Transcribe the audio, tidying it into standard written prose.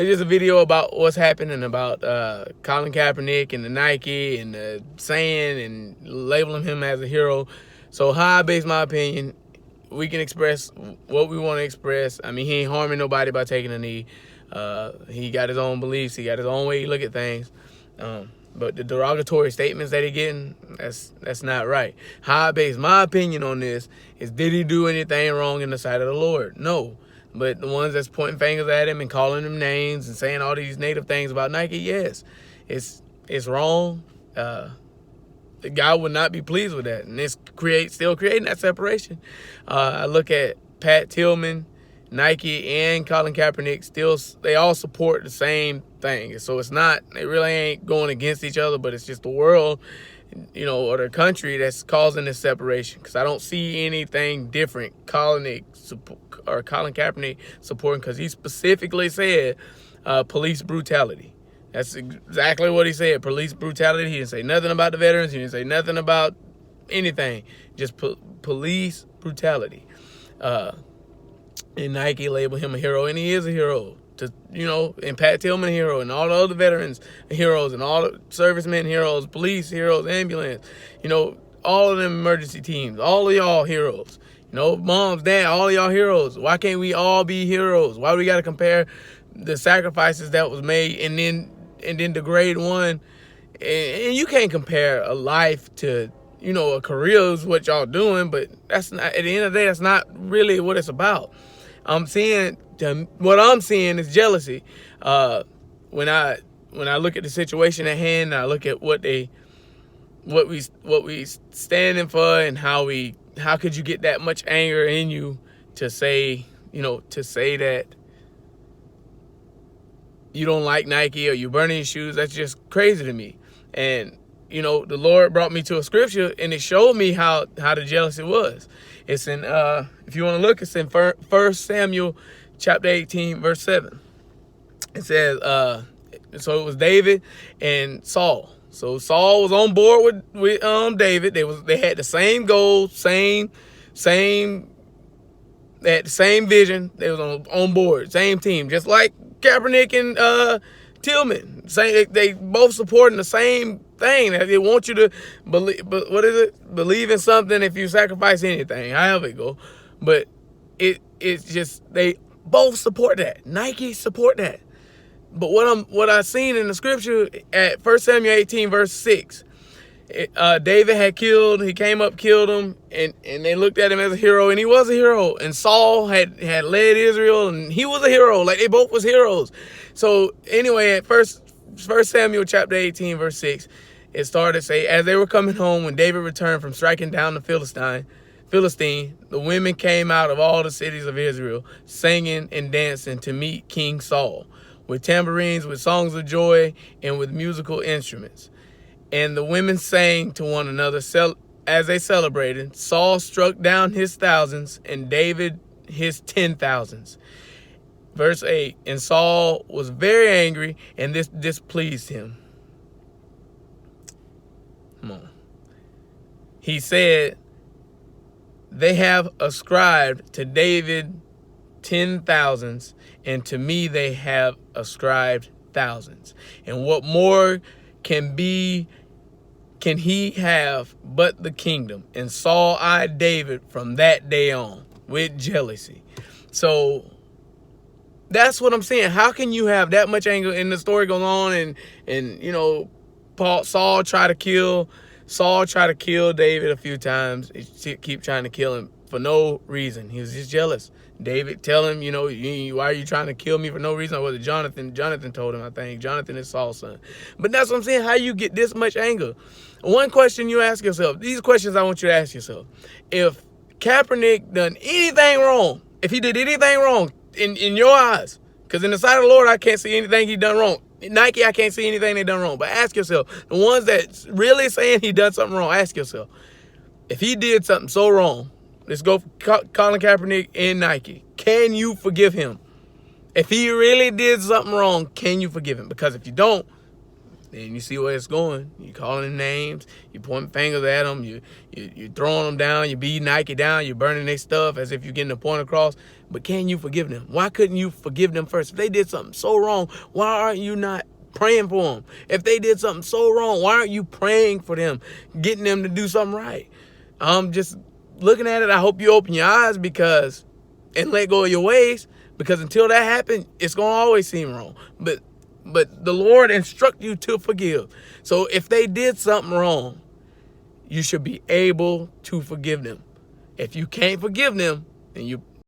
It's just a video about what's happening about Colin Kaepernick and the Nike and the saying and labeling him as a hero. So how I base my opinion, we can express what we want to express. I mean, he ain't harming nobody by taking a knee. He got his own beliefs. He got his own way he look at things. But the derogatory statements that he getting, that's not right. How I base my opinion on this is, did he do anything wrong in the sight of the Lord? No. But the ones that's pointing fingers at him and calling him names and saying all these negative things about Nike, yes, it's wrong. The guy would not be pleased with that, and it's still creating that separation. I look at Tillman, Nike, and Colin Kaepernick. They all support the same thing. So it's not, they really ain't going against each other, but it's just the world, or the country that's causing this separation. Because I don't see anything different Colin Kaepernick supporting, because he specifically said police brutality. That's exactly what he said, police brutality. He didn't say nothing about the veterans. He didn't say nothing about anything. Just police brutality. And Nike labeled him a hero, and he is a hero. And Pat Tillman a hero, and all the other veterans heroes, and all the servicemen heroes, police heroes, ambulance, all of them emergency teams, all of y'all heroes. Moms, dad, all of y'all heroes. Why can't we all be heroes? Why do we got to compare the sacrifices that was made and then degrade one? And you can't compare a life to, a career is what y'all doing, but that's not, at the end of the day, that's not really what it's about. What I'm seeing is jealousy. When I look at the situation at hand, I look at what we standing for, and how could you get that much anger in you to say that you don't like Nike or you burning your shoes. That's just crazy to me. And the Lord brought me to a scripture, and it showed me how the jealousy was. It's in if you want to look, it's in 1 Samuel chapter 18, verse 7. It says, so it was David and Saul. So Saul was on board with David. They had the same goals, they had the same vision. They was on board, same team, just like Kaepernick and Tillman. They both supporting the same thing. They want you to believe, but what is it? Believe in something if you sacrifice anything, however it go. But it's just, they both support that. Nike support that. But what I seen in the scripture at 1 Samuel 18, verse 6, David he came up, killed him, and they looked at him as a hero, and he was a hero. And Saul had led Israel, and he was a hero. Like, they both was heroes. So anyway, at 1 Samuel chapter 18, verse 6, it started to say, as they were coming home, when David returned from striking down the Philistine, the women came out of all the cities of Israel, singing and dancing to meet King Saul, with tambourines, with songs of joy, and with musical instruments. And the women sang to one another as they celebrated. Saul struck down his thousands, and David his 10,000s. Verse 8, and Saul was very angry, and this displeased him. Come on. He said, they have ascribed to David 10,000s, and to me they have ascribed thousands. And what more can he have but the kingdom? And Saul eyed David from that day on with jealousy. So that's what I'm saying. How can you have that much anger? And the story goes on, and Saul tried to kill David a few times. He keep trying to kill him for no reason. He was just jealous. David tell him, why are you trying to kill me for no reason? Or was it Jonathan? Jonathan told him, I think. Jonathan is Saul's son. But that's what I'm saying. How you get this much anger? One question you ask yourself, these questions I want you to ask yourself. If Kaepernick done anything wrong, if he did anything wrong in your eyes, because in the sight of the Lord, I can't see anything he done wrong. Nike, I can't see anything they done wrong. But ask yourself, the ones that's really saying he done something wrong, ask yourself, if he did something so wrong, let's go for Colin Kaepernick and Nike. Can you forgive him? If he really did something wrong, can you forgive him? Because if you don't, Then you see where it's going. You calling them names. You pointing fingers at them. You throwing them down. You beating Nike down. You burning their stuff as if you're getting the point across. But can you forgive them? Why couldn't you forgive them first? If they did something so wrong, why aren't you not praying for them? If they did something so wrong, why aren't you praying for them, getting them to do something right? I'm just looking at it. I hope you open your eyes and let go of your ways, because until that happens, it's going to always seem wrong. But the Lord instruct you to forgive. So if they did something wrong, you should be able to forgive them. If you can't forgive them, then you